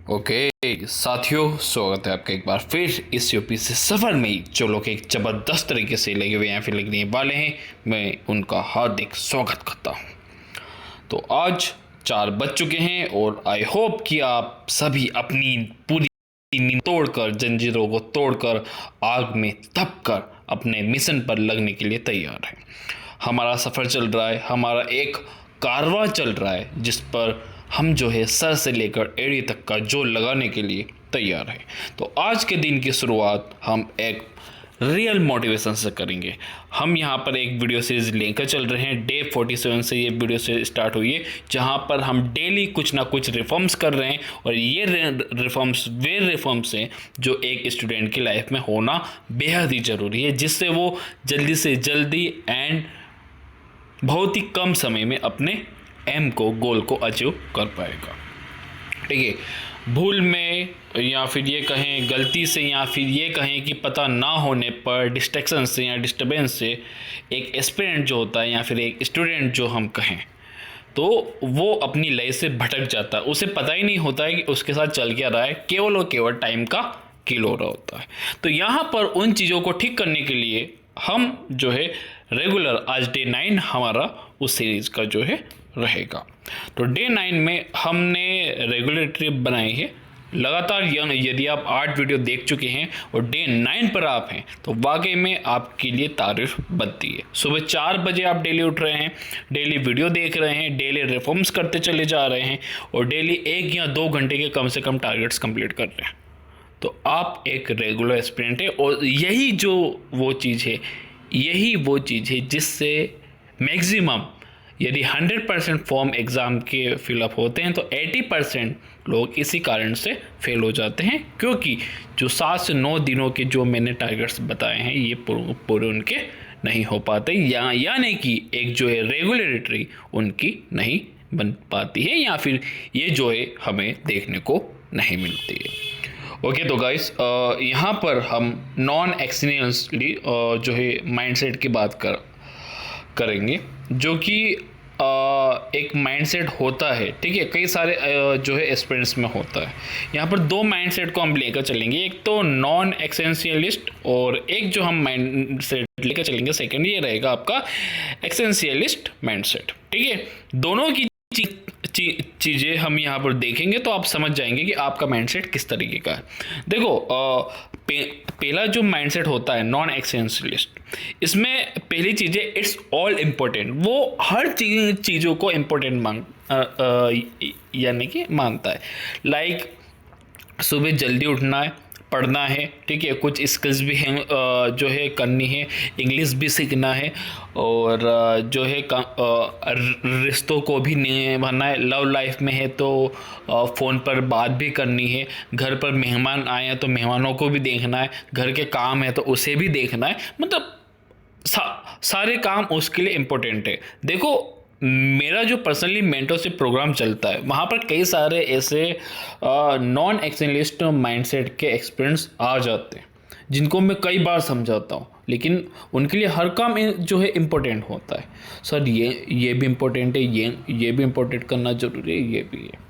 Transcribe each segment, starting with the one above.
Okay साथियों, स्वागत है आपका एक बार फिर इस यूपीएससी सफ़र में जो लोग एक ज़बरदस्त तरीके से लगे हुए हैं फिर लिखने वाले हैं। मैं उनका हार्दिक स्वागत करता हूं। तो आज 4 बज चुके हैं और आई होप कि आप सभी अपनी पूरी नींद तोड़कर, जंजीरों को तोड़कर, आग में तप कर अपने मिशन पर लगने के लिए तैयार हैं। हमारा सफ़र चल रहा है, हमारा एक कारवां चल रहा है जिस पर हम जो है सर से लेकर एड़ी तक का जोर लगाने के लिए तैयार हैं। तो आज के दिन की शुरुआत हम एक रियल मोटिवेशन से करेंगे। हम यहाँ पर एक वीडियो सीरीज लेकर चल रहे हैं। डे 47 से ये वीडियो से स्टार्ट हुई है, जहाँ पर हम डेली कुछ ना कुछ रिफॉर्म्स कर रहे हैं और ये रिफॉर्म्स हैं जो एक स्टूडेंट की लाइफ में होना बेहद ही ज़रूरी है, जिससे वो जल्दी से जल्दी एंड बहुत ही कम समय में अपने एम को, गोल को अचीव कर पाएगा। ठीक है, भूल में या फिर ये कहें गलती से या फिर ये कहें कि पता ना होने पर, डिस्ट्रैक्शन से या डिस्टर्बेंस से एक एस्पिरेंट जो होता है या फिर एक स्टूडेंट जो हम कहें, तो वो अपनी लय से भटक जाता है। उसे पता ही नहीं होता है कि उसके साथ चल क्या रहा है, केवल और केवल टाइम का किल हो रहा होता है। तो यहाँ पर उन चीज़ों को ठीक करने के लिए हम जो है रेगुलर, आज डे 9 हमारा उस सीरीज़ का जो है रहेगा। तो डे 9 में हमने रेगुलर ट्रिप बनाई है लगातार। यदि आप 8 वीडियो देख चुके हैं और डे 9 पर आप हैं तो वाकई में आपके लिए तारीफ बनती है। सुबह 4 बजे आप डेली उठ रहे हैं, डेली वीडियो देख रहे हैं, डेली रिफॉर्म्स करते चले जा रहे हैं और डेली 1 या 2 घंटे के कम से कम टारगेट्स कंप्लीट कर रहे हैं, तो आप एक रेगुलर एस्पिरेंट है। और यही जो वो चीज़ है, यही वो चीज़ है जिससे मैक्सिमम, यदि 100% फॉर्म एग्ज़ाम के फिलअप होते हैं तो 80% लोग इसी कारण से फेल हो जाते हैं, क्योंकि जो 7 से 9 दिनों के जो मैंने टारगेट्स बताए हैं ये पूरे उनके नहीं हो पाते, यानी कि एक जो है रेगुलरिटी उनकी नहीं बन पाती है, या फिर ये जो है हमें देखने को नहीं मिलती है। ओके, तो गाइस यहाँ पर हम नॉन एक्सपीरियंसली जो है माइंडसेट की बात करेंगे, जो कि एक माइंडसेट होता है। ठीक है, कई सारे जो है एस्पिरेंट्स में होता है। यहाँ पर 2 माइंडसेट को हम लेकर चलेंगे, एक तो नॉन एसेंशियलिस्ट और एक जो हम माइंडसेट लेकर चलेंगे सेकंड, ये रहेगा आपका एसेंशियलिस्ट माइंडसेट। ठीक है, दोनों की चीज़ें हम यहाँ पर देखेंगे तो आप समझ जाएंगे कि आपका माइंडसेट किस तरीके का है। देखो, पहला जो माइंडसेट होता है नॉन एक्सेंशियलिस्ट, इसमें पहली चीज़ है इट्स ऑल इम्पोर्टेंट। वो हर चीज़ों को इम्पोर्टेंट यानी कि मानता है। लाइक सुबह जल्दी उठना है, पढ़ना है, ठीक है, कुछ स्किल्स भी हैं जो है करनी है, इंग्लिश भी सीखना है और जो है रिश्तों को भी निभाना है। लव लाइफ में है तो फ़ोन पर बात भी करनी है, घर पर मेहमान आए हैं तो मेहमानों को भी देखना है, घर के काम है तो उसे भी देखना है। मतलब सारे काम उसके लिए इम्पोर्टेंट है। देखो, मेरा जो पर्सनली मेंटरशिप प्रोग्राम चलता है वहाँ पर कई सारे ऐसे नॉन एक्सेंशियलिस्ट माइंडसेट के एक्सपीरियंस आ जाते हैं जिनको मैं कई बार समझाता हूँ, लेकिन उनके लिए हर काम जो है इम्पोर्टेंट होता है। सर ये भी इम्पोर्टेंट है, ये भी इम्पोर्टेंट करना ज़रूरी है, ये भी है।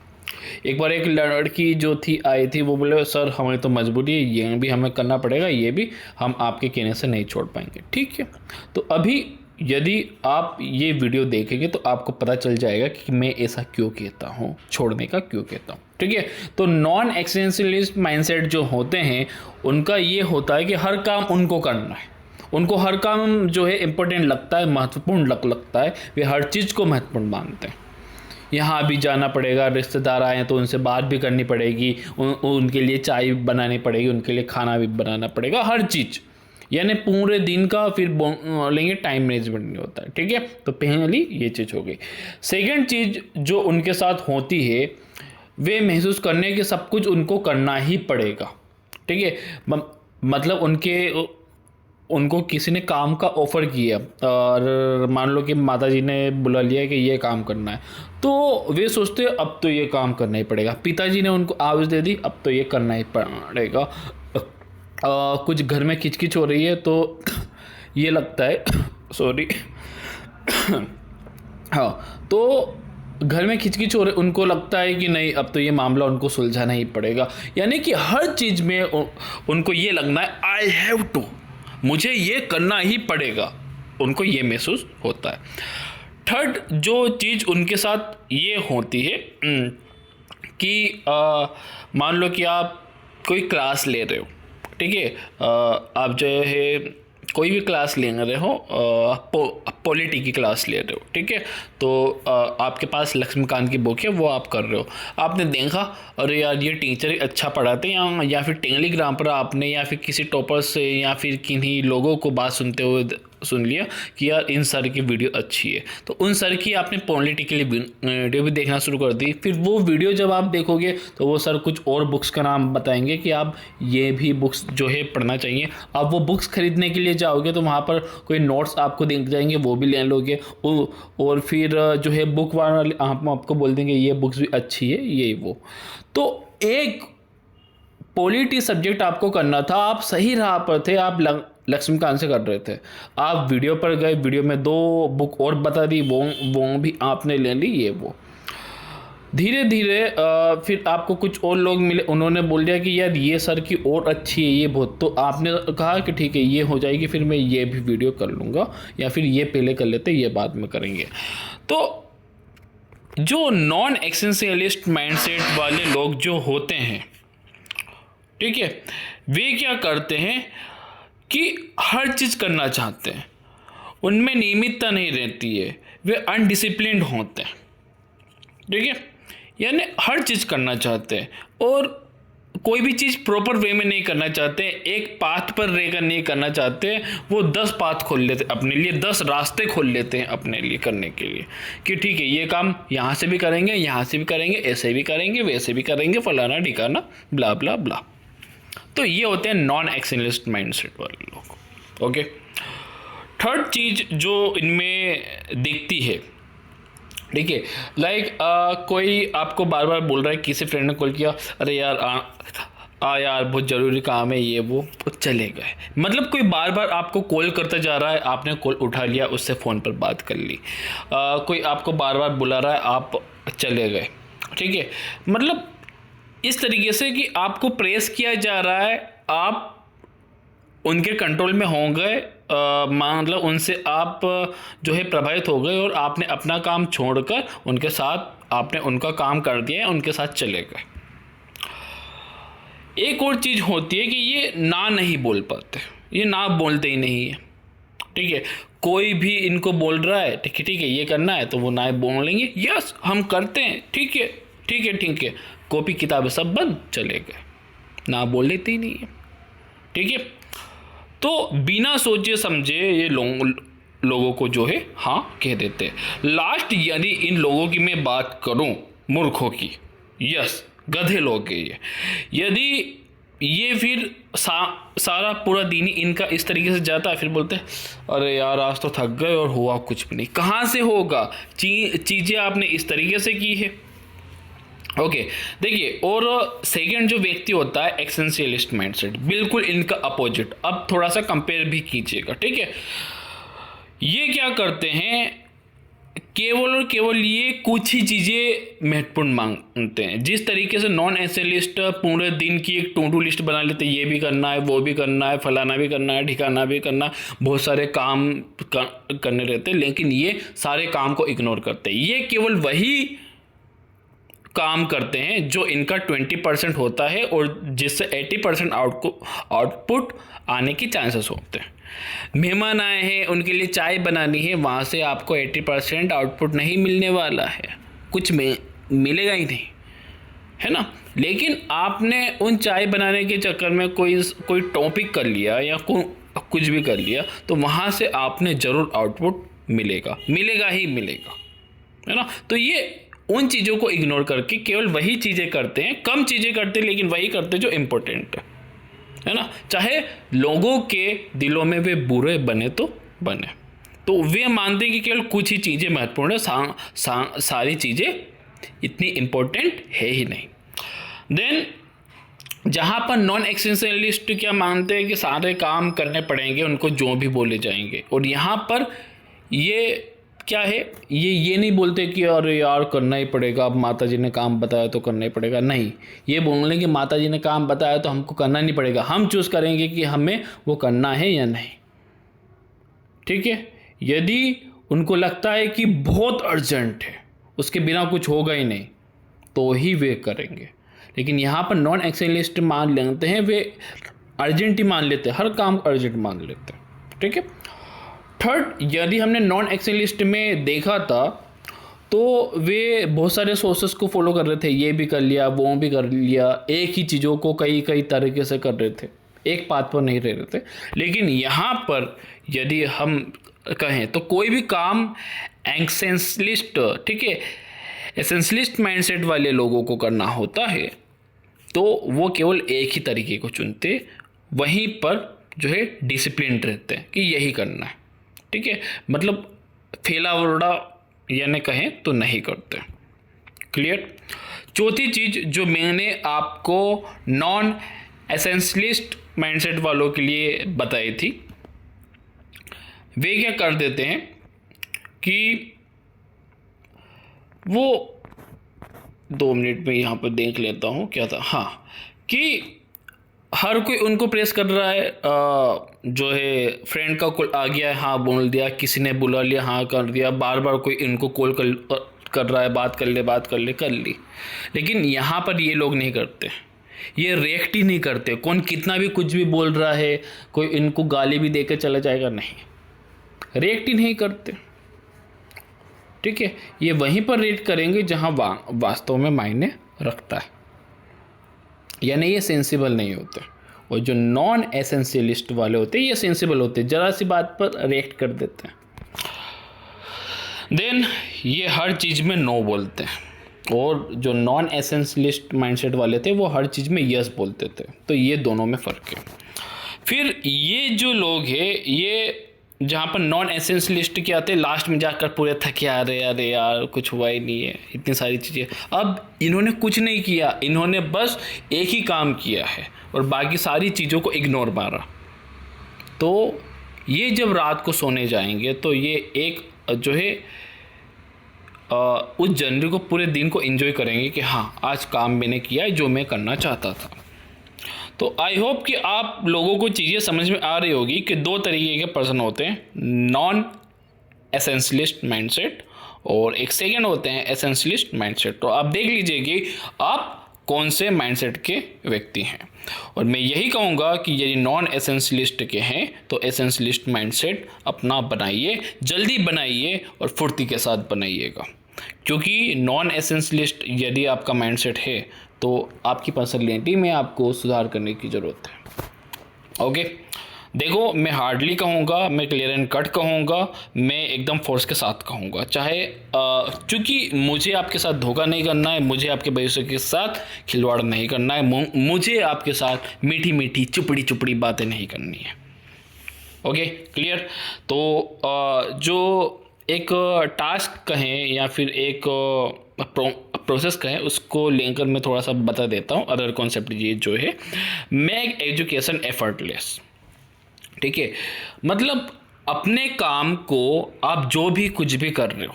एक बार एक लड़की जो थी आई थी, वो बोले सर हमें तो मजबूरी है, ये भी हमें करना पड़ेगा, ये भी हम आपके कहने से नहीं छोड़ पाएंगे। ठीक है, तो अभी यदि आप ये वीडियो देखेंगे तो आपको पता चल जाएगा कि मैं ऐसा क्यों कहता हूँ, छोड़ने का क्यों कहता हूँ। ठीक है, तो नॉन एक्सेंशियलिस्ट माइंडसेट जो होते हैं उनका ये होता है कि हर काम उनको करना है, उनको हर काम जो है इम्पोर्टेंट लगता है, महत्वपूर्ण लगता है, वे हर चीज़ को महत्वपूर्ण मानते हैं। यहाँ भी जाना पड़ेगा, रिश्तेदार आए तो उनसे बात भी करनी पड़ेगी, उनके लिए चाय बनानी पड़ेगी, उनके लिए खाना भी बनाना पड़ेगा, हर चीज़, यानी पूरे दिन का फिर लेंगे टाइम मैनेजमेंट नहीं होता है। ठीक है, तो पहली ये चीज़ हो गई। सेकंड चीज़ जो उनके साथ होती है, वे महसूस करने के सब कुछ उनको करना ही पड़ेगा। ठीक है, मतलब उनको किसी ने काम का ऑफ़र किया और मान लो कि माताजी ने बुला लिया कि ये काम करना है, तो वे सोचते हैं अब तो ये काम करना ही पड़ेगा। पिताजी ने उनको आवाज़ दे दी, अब तो ये करना ही पड़ेगा। कुछ घर में किचकिच हो रही है तो ये लगता है सॉरी हाँ, तो घर में खिचखिच हो रही, उनको लगता है कि नहीं अब तो ये मामला उनको सुलझाना ही पड़ेगा, यानी कि हर चीज़ में उनको ये लगना है आई हैव टू, मुझे ये करना ही पड़ेगा, उनको ये महसूस होता है। थर्ड जो चीज़ उनके साथ ये होती है कि मान लो कि आप कोई क्लास ले रहे हो, ठीक है, आप जो है कोई भी क्लास ले रहे हो, पॉलिटी की क्लास ले रहे हो, ठीक है, तो आपके पास लक्ष्मीकांत की बुक है, वो आप कर रहे हो, आपने देखा अरे यार ये टीचर अच्छा पढ़ाते हैं, या फिर टेलीग्राम पर आपने या फिर किसी टॉपर से या फिर किन्हीं लोगों को बात सुनते हुए सुन लिया कि यार इन सर की वीडियो अच्छी है, तो उन सर की आपने पॉलिटिकली वीडियो भी देखना शुरू कर दी। फिर वो वीडियो जब आप देखोगे तो वो सर कुछ और बुक्स का नाम बताएंगे कि आप ये भी बुक्स जो है पढ़ना चाहिए। आप वो बुक्स खरीदने के लिए जाओगे तो वहाँ पर कोई नोट्स आपको दिख जाएंगे, वो भी ले लोगे, और फिर जो है बुक वाले आपको बोल देंगे ये बुक्स भी अच्छी है, ये वो। तो एक पॉलिटी सब्जेक्ट आपको करना था, आप सही राह पर थे, आप लक्ष्मीकांत से कर रहे थे, आप वीडियो पर गए, वीडियो में 2 बुक और बता दी, वो भी आपने ले ली, ये वो। धीरे धीरे फिर आपको कुछ और लोग मिले, उन्होंने बोल दिया कि यार ये सर की और अच्छी है, ये बहुत, तो आपने कहा कि ठीक है ये हो जाएगी, फिर मैं ये भी वीडियो कर लूँगा, या फिर ये पहले कर लेते, ये बाद में करेंगे। तो जो नॉन एक्सेंशियलिस्ट माइंडसेट वाले लोग जो होते हैं, ठीक है, वे क्या करते हैं कि हर चीज़ करना चाहते हैं, उनमें नियमितता नहीं रहती है, वे अनडिसिप्लिन्ड होते हैं, ठीक है, यानी हर चीज़ करना चाहते हैं और कोई भी चीज़ प्रॉपर वे में नहीं करना चाहते, एक पाथ पर रहकर नहीं करना चाहते, वो 10 पाथ खोल लेते अपने लिए, 10 रास्ते खोल लेते हैं अपने लिए करने के लिए, कि ठीक है ये काम यहाँ से भी करेंगे, यहाँ से भी करेंगे, ऐसे भी करेंगे, वैसे भी करेंगे, फलाना ठिकाना, ब्ला ब्ला ब्ला। तो ये होते हैं नॉन एक्सेंशियलिस्ट माइंडसेट वाले लोग। ओके, थर्ड चीज़ जो इनमें दिखती है, ठीक है, लाइक कोई आपको बार बार बोल रहा है, किसी फ्रेंड ने कॉल किया, अरे यार यार बहुत ज़रूरी काम है, ये वो, चले गए, मतलब कोई बार बार आपको कॉल करता जा रहा है, आपने कॉल उठा लिया, उससे फ़ोन पर बात कर ली, कोई आपको बार बार बुला रहा है, आप चले गए, ठीक है, मतलब इस तरीके से कि आपको प्रेस किया जा रहा है, आप उनके कंट्रोल में हो गए, मतलब उनसे आप जो है प्रभावित हो गए और आपने अपना काम छोड़कर उनके साथ आपने उनका काम कर दिया, उनके साथ चले गए। एक और चीज़ होती है कि ये ना नहीं बोल पाते, ये ना बोलते ही नहीं है, ठीक है, कोई भी इनको बोल रहा है ठीक है ये करना है, तो वो ना बोलेंगे, यस हम करते हैं, ठीक है ठीक है ठीक है, कॉपी किताबें सब बंद, चले गए, ना बोल लेते ही नहीं है, ठीक है। तो बिना सोचे समझे ये लोगों को जो है हाँ कह देते हैं। लास्ट यदि इन लोगों की मैं बात करूं, मूर्खों की, यस गधे लोग हैं ये, यदि ये फिर सारा पूरा दिन ही इनका इस तरीके से जाता है, फिर बोलते हैं अरे यार आज तो थक गए और हुआ कुछ भी नहीं, कहाँ से होगा, चीज़ें आपने इस तरीके से की है। ओके, देखिए, और सेकंड जो व्यक्ति होता है एक्सेंशियलिस्ट माइंडसेट, बिल्कुल इनका अपोजिट। अब थोड़ा सा कंपेयर भी कीजिएगा, ठीक है। ये क्या करते हैं, केवल और केवल ये कुछ ही चीज़ें महत्वपूर्ण मांगते हैं। जिस तरीके से नॉन एक्सेंशियलिस्ट पूरे दिन की एक टू डू लिस्ट बना लेते हैं, ये भी करना है, वो भी करना है, फलाना भी करना है, ठिकाना भी करना है, बहुत सारे काम करने रहते हैं, लेकिन ये सारे काम को इग्नोर करते हैं। ये केवल वही काम करते हैं जो इनका 20% होता है और जिससे 80% आउटपुट आने की चांसेस होते हैं। मेहमान आए हैं, उनके लिए चाय बनानी है, वहाँ से आपको 80% आउटपुट नहीं मिलने वाला है, कुछ मिलेगा ही नहीं, है ना। लेकिन आपने उन चाय बनाने के चक्कर में कोई टॉपिक कर लिया या कुछ भी कर लिया, तो वहाँ से आपने ज़रूर आउटपुट मिलेगा ही मिलेगा, है ना। तो ये उन चीज़ों को इग्नोर करके केवल वही चीज़ें करते हैं, कम चीज़ें करते हैं लेकिन वही करते हैं जो इम्पोर्टेंट है ना। चाहे लोगों के दिलों में वे बुरे बने तो बने, तो वे मानते हैं कि केवल कुछ ही चीज़ें महत्वपूर्ण है, सारी चीज़ें इतनी इम्पोर्टेंट है ही नहीं। देन जहाँ पर नॉन एक्सेंशियलिस्ट क्या मानते हैं कि सारे काम करने पड़ेंगे उनको, जो भी बोले जाएंगे, और यहाँ पर ये क्या है, ये नहीं बोलते कि अरे यार करना ही पड़ेगा, अब माता जी ने काम बताया तो करना ही पड़ेगा। नहीं, ये बोलने कि माता जी ने काम बताया तो हमको करना नहीं पड़ेगा, हम चूज़ करेंगे कि हमें वो करना है या नहीं। ठीक है, यदि उनको लगता है कि बहुत अर्जेंट है, उसके बिना कुछ होगा ही नहीं, तो ही वे करेंगे। लेकिन यहाँ पर नॉन एक्सेंशियलिस्ट मान लेते हैं, वे अर्जेंट ही मान लेते हैं, हर काम अर्जेंट मान लेते हैं। ठीक है। थर्ड, यदि हमने नॉन एक्सेंशियलिस्ट में देखा था तो वे बहुत सारे सोर्सेस को फॉलो कर रहे थे, ये भी कर लिया वो भी कर लिया, एक ही चीज़ों को कई कई तरीके से कर रहे थे, एक बात पर नहीं रह रहे थे। लेकिन यहाँ पर यदि हम कहें तो कोई भी काम एक्सेंशियलिस्ट, ठीक है, एसेंशियलिस्ट माइंडसेट वाले लोगों को करना होता है तो वो केवल एक ही तरीके को चुनते, वहीं पर जो है डिसिप्लिन रहते हैं कि यही करना है। ठीक है, मतलब फेला वरडा यानी कहें तो नहीं करते। क्लियर। चौथी चीज़ जो मैंने आपको नॉन एसेंशियलिस्ट माइंडसेट वालों के लिए बताई थी, वे क्या कर देते हैं कि वो 2 मिनट में यहाँ पर देख लेता हूँ क्या था, हाँ, कि हर कोई उनको प्रेस कर रहा है, जो है फ्रेंड का कॉल आ गया है, हाँ बोल दिया, किसी ने बुला लिया, हाँ कर दिया, बार बार कोई इनको कॉल कर रहा है, बात कर ली। लेकिन यहाँ पर ये लोग नहीं करते, ये रिएक्ट ही नहीं करते। कौन कितना भी कुछ भी बोल रहा है, कोई इनको गाली भी दे के चला जाएगा, नहीं, रिएक्ट ही नहीं करते। ठीक है, ये वहीं पर रिएक्ट करेंगे जहाँ वास्तव में मायने रखता है, यानी ये सेंसिबल नहीं होते। और जो नॉन एसेंशियलिस्ट वाले होते हैं ये सेंसिबल होते हैं, ज़रा सी बात पर रिएक्ट कर देते हैं। देन ये हर चीज़ में नो बोलते हैं, और जो नॉन एसेंशियलिस्ट माइंडसेट वाले थे वो हर चीज़ में यस बोलते थे। तो ये दोनों में फ़र्क है। फिर ये जो लोग हैं, ये जहाँ पर नॉन एसेंशियलिस्ट के आते हैं, लास्ट में जाकर पूरे थके आ रहे, अरे यार कुछ हुआ ही नहीं है, इतनी सारी चीज़ें। अब इन्होंने कुछ नहीं किया, इन्होंने बस एक ही काम किया है और बाकी सारी चीज़ों को इग्नोर मारा। तो ये जब रात को सोने जाएंगे तो ये एक जो है उस जर्नी को, पूरे दिन को एंजॉय करेंगे कि हाँ आज काम मैंने किया है जो मैं करना चाहता था। तो आई होप कि आप लोगों को चीज़ें समझ में आ रही होगी कि 2 तरीके के पर्सन होते हैं, नॉन एसेंशियलिस्ट माइंडसेट और एक सेकंड होते हैं एसेंशियलिस्ट माइंडसेट। तो आप देख लीजिए कि आप कौन से माइंडसेट के व्यक्ति हैं। और मैं यही कहूँगा कि यदि नॉन एसेंशियलिस्ट के हैं तो एसेंशियलिस्ट माइंडसेट अपना बनाइए, जल्दी बनाइए और फुर्ती के साथ बनाइएगा। क्योंकि नॉन एसेंशियलिस्ट यदि आपका माइंडसेट है तो आपकी पर्सनैलिटी में आपको सुधार करने की ज़रूरत है। ओके, देखो मैं हार्डली कहूँगा, मैं क्लियर एंड कट कहूँगा, मैं एकदम फोर्स के साथ कहूँगा, चाहे चूँकि मुझे आपके साथ धोखा नहीं करना है, मुझे आपके भविष्य के साथ खिलवाड़ नहीं करना है, मुझे आपके साथ मीठी मीठी चुपड़ी बातें नहीं करनी है। Okay, clear. तो जो एक टास्क कहें या फिर एक प्रोसेस कहें, उसको लेकर मैं थोड़ा सा बता देता हूँ। अदर कॉन्सेप्ट ये जो है, मेक एजुकेशन एफर्टलेस। ठीक है, मतलब अपने काम को आप जो भी कुछ भी कर रहे हो,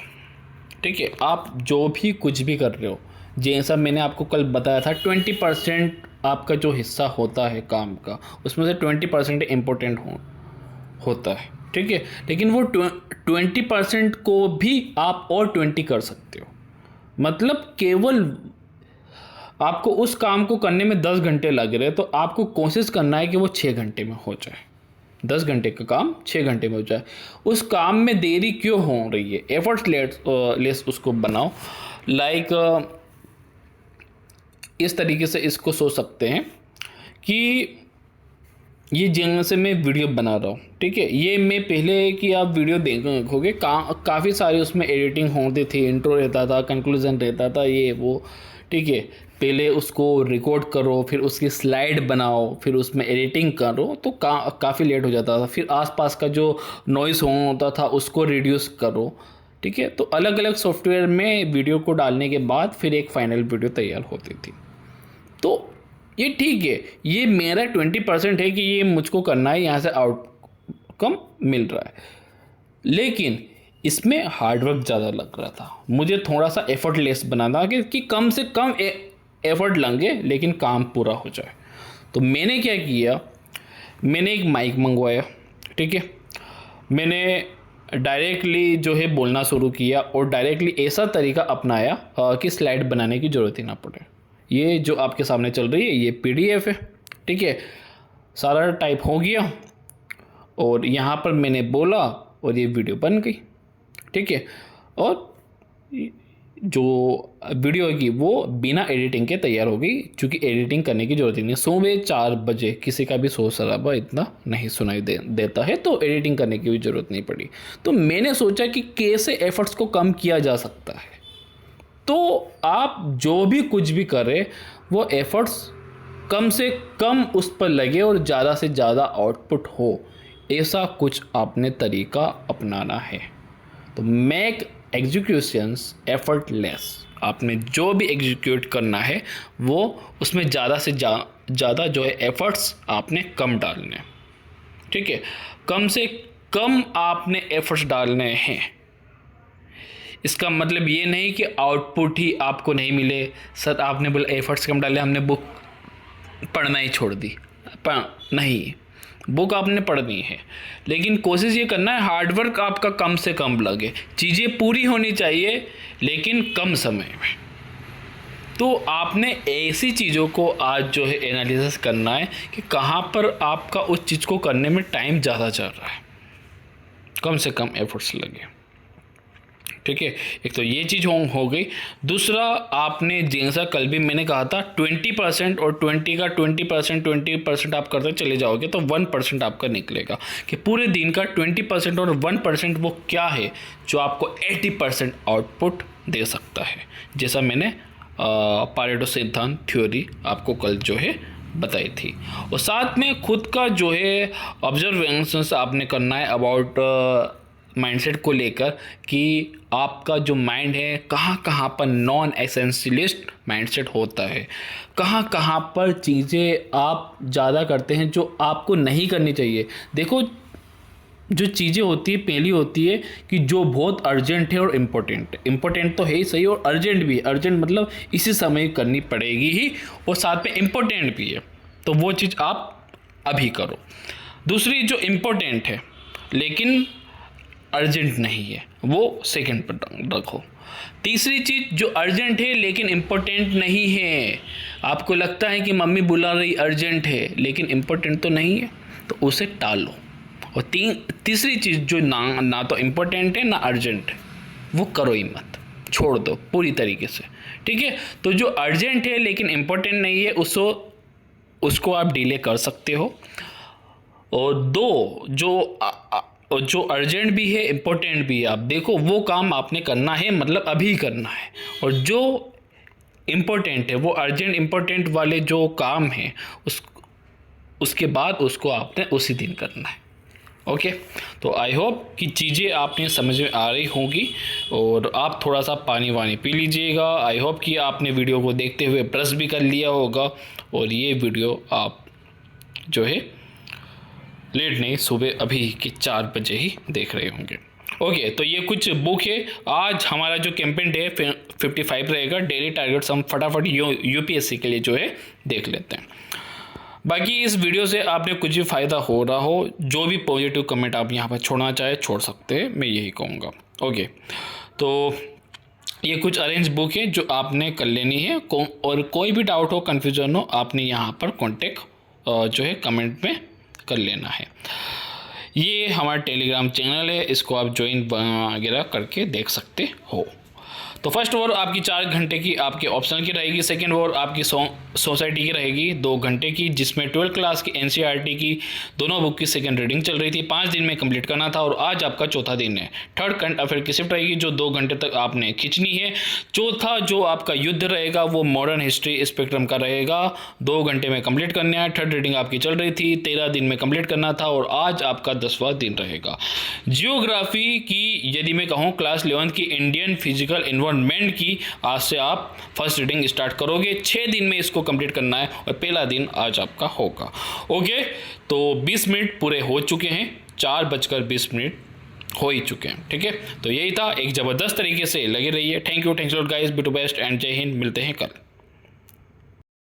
ठीक है, आप जो भी कुछ भी कर रहे हो, जैसा मैंने आपको कल बताया था 20% आपका जो हिस्सा होता है काम का, उसमें से 20% इम्पोर्टेंट होता है। ठीक है, लेकिन वो 20% को भी आप और 20 कर सकते हो। मतलब केवल आपको उस काम को करने में 10 घंटे लग रहे हैं, तो आपको कोशिश करना है कि वो 6 घंटे में हो जाए। 10 घंटे का काम 6 घंटे में हो जाए। उस काम में देरी क्यों हो रही है, एफर्टलेस उसको बनाओ। लाइक इस तरीके से इसको सोच सकते हैं कि ये जगह से मैं वीडियो बना रहा हूँ, ठीक है, ये मैं पहले कि आप वीडियो देखोगे काफ़ी सारी उसमें एडिटिंग होती थी, इंट्रो रहता था, कंक्लूजन रहता था, ये वो, ठीक है। पहले उसको रिकॉर्ड करो, फिर उसकी स्लाइड बनाओ, फिर उसमें एडिटिंग करो, तो काफ़ी लेट हो जाता था। फिर आसपास का जो नॉइस होता था उसको रिड्यूस करो, ठीक है। तो अलग अलग सॉफ्टवेयर में वीडियो को डालने के बाद फिर एक फाइनल वीडियो तैयार होती थी। तो ये ठीक है, ये मेरा 20% है कि ये मुझको करना है, यहाँ से आउटकम मिल रहा है। लेकिन इसमें हार्डवर्क ज़्यादा लग रहा था, मुझे थोड़ा सा एफर्टलेस बनाना कि कम से कम एफर्ट लेंगे लेकिन काम पूरा हो जाए। तो मैंने क्या किया, मैंने एक माइक मंगवाया, ठीक है। मैंने डायरेक्टली जो है बोलना शुरू किया और डायरेक्टली ऐसा तरीका अपनाया कि स्लाइड बनाने की ज़रूरत ही ना पड़े। ये जो आपके सामने चल रही है ये PDF है, ठीक है। सारा टाइप हो गया और यहाँ पर मैंने बोला और ये वीडियो बन गई, ठीक है। और जो वीडियो होगी वो बिना एडिटिंग के तैयार होगी, क्योंकि एडिटिंग करने की ज़रूरत ही नहीं। सुबह 4 बजे किसी का भी शोर शराबा इतना नहीं सुनाई देता है, तो एडिटिंग करने की भी ज़रूरत नहीं पड़ी। तो मैंने सोचा कि कैसे एफर्ट्स को कम किया जा सकता है। तो आप जो भी कुछ भी करें वो एफर्ट्स कम से कम उस पर लगे और ज़्यादा से ज़्यादा आउटपुट हो, ऐसा कुछ आपने तरीका अपनाना है। तो मेक एग्जीक्यूशंस एफर्टलेस, आपने जो भी एग्जीक्यूट करना है वो उसमें ज़्यादा से ज़्यादा जो है एफर्ट्स आपने कम डालने, ठीक है। कम से कम आपने एफर्ट्स डालने हैं। इसका मतलब ये नहीं कि आउटपुट ही आपको नहीं मिले। सर आपने बोला एफर्ट्स कम डाले, हमने बुक पढ़ना ही छोड़ दी, नहीं, बुक आपने पढ़नी है, लेकिन कोशिश ये करना है हार्डवर्क आपका कम से कम लगे, चीज़ें पूरी होनी चाहिए लेकिन कम समय में। तो आपने ऐसी चीज़ों को आज जो है एनालिसिस करना है कि कहाँ पर आपका उस चीज़ को करने में टाइम ज़्यादा चल रहा है, कम से कम एफर्ट्स लगे, ठीक है। एक तो ये चीज़ हो गई। दूसरा, आपने जैसा कल भी मैंने कहा था 20% और 20% आप करते चले जाओगे तो 1% आपका निकलेगा, कि पूरे दिन का 20% और 1% वो क्या है जो आपको 80% आउटपुट दे सकता है, जैसा मैंने पारेटो सिद्धांत थ्योरी आपको कल जो है बताई थी। और साथ में खुद का जो है ऑब्जर्वेशंस आपने करना है अबाउट माइंडसेट को लेकर, कि आपका जो माइंड है कहाँ कहाँ पर नॉन एसेंशियलिस्ट माइंडसेट होता है, कहाँ कहाँ पर चीज़ें आप ज़्यादा करते हैं जो आपको नहीं करनी चाहिए। देखो, जो चीज़ें होती है पहली होती है कि जो बहुत अर्जेंट है और इम्पोर्टेंट तो है ही सही, और अर्जेंट भी है। अर्जेंट मतलब इसी समय करनी पड़ेगी ही, और साथ में इम्पोर्टेंट भी है, तो वो चीज़ आप अभी करो। दूसरी जो इम्पोर्टेंट है लेकिन अर्जेंट नहीं है वो सेकंड पर रखो। तीसरी चीज़ जो अर्जेंट है लेकिन इम्पोर्टेंट नहीं है, आपको लगता है कि मम्मी बुला रही अर्जेंट है लेकिन इम्पोर्टेंट तो नहीं है, तो उसे टालो। और तीसरी चीज़ जो ना तो इम्पोर्टेंट है ना अर्जेंट है, वो करो ही मत, छोड़ दो पूरी तरीके से, ठीक है। तो जो अर्जेंट है लेकिन इम्पोर्टेंट नहीं है उसको आप डिले कर सकते हो। और दो जो अर्जेंट भी है इम्पोर्टेंट भी है, आप देखो वो काम आपने करना है, मतलब अभी करना है। और जो इम्पोर्टेंट है वो अर्जेंट इम्पोर्टेंट वाले जो काम हैं उसके बाद उसको आपने उसी दिन करना है, ओके। तो आई होप कि चीज़ें आपने समझ में आ रही होंगी, और आप थोड़ा सा पानी वानी पी लीजिएगा। आई होप कि आपने वीडियो को देखते हुए ब्रश भी कर लिया होगा, और ये वीडियो आप जो है लेट नहीं, सुबह अभी के 4 बजे ही देख रहे होंगे, ओके। तो ये कुछ बुक है। आज हमारा जो कैंपेन डे 55 रहेगा, डेली टारगेट्स हम फटाफट यूपीएससी के लिए जो है देख लेते हैं। बाकी इस वीडियो से आपने कुछ भी फ़ायदा हो रहा हो, जो भी पॉजिटिव कमेंट आप यहाँ पर छोड़ना चाहे छोड़ सकते हैं, मैं यही कहूँगा, ओके। तो ये कुछ अरेंज बुक है जो आपने कर लेनी है, और कोई भी डाउट हो कन्फ्यूजन हो आपने यहाँ पर कॉन्टेक्ट जो है कमेंट में कर लेना है। ये हमारा टेलीग्राम चैनल है, इसको आप ज्वाइन वगैरह करके देख सकते हो। तो फर्स्ट ओवर आपकी 4 घंटे की आपके ऑप्शनल की रहेगी, सेकंड ओवर आपकी सोसाइटी की रहेगी 2 घंटे की, जिसमें 12th क्लास की एनसीईआरटी की दोनों बुक की सेकंड रीडिंग चल रही थी। 5 दिन में कंप्लीट करना था, और आज आपका चौथा दिन है। थर्ड करंट अफेयर की शिफ्ट रहेगी जो 2 घंटे तक आपने खींचनी है। चौथा जो आपका युद्ध रहेगा वो मॉडर्न हिस्ट्री स्पेक्ट्रम का रहेगा, 2 घंटे में कंप्लीट करना है। थर्ड रीडिंग आपकी चल रही थी, 13 दिन में कंप्लीट करना था, और आज आपका 10वां दिन रहेगा। जियोग्राफी की यदि मैं कहूँ क्लास 11th की इंडियन फिजिकल एनवायरनमेंट की, आज से आप फर्स्ट रीडिंग स्टार्ट करोगे। 6 दिन में इसको कंप्लीट करना है, और पहला दिन आज आपका होगा, ओके। तो 20 मिनट पूरे हो चुके हैं, 4:20 हो ही चुके हैं। ठीक है, तो यही था, एक ज़बरदस्त तरीके से लगे रहिए। Thank you lot guys, be to best and जय हिंद। मिलते हैं कल।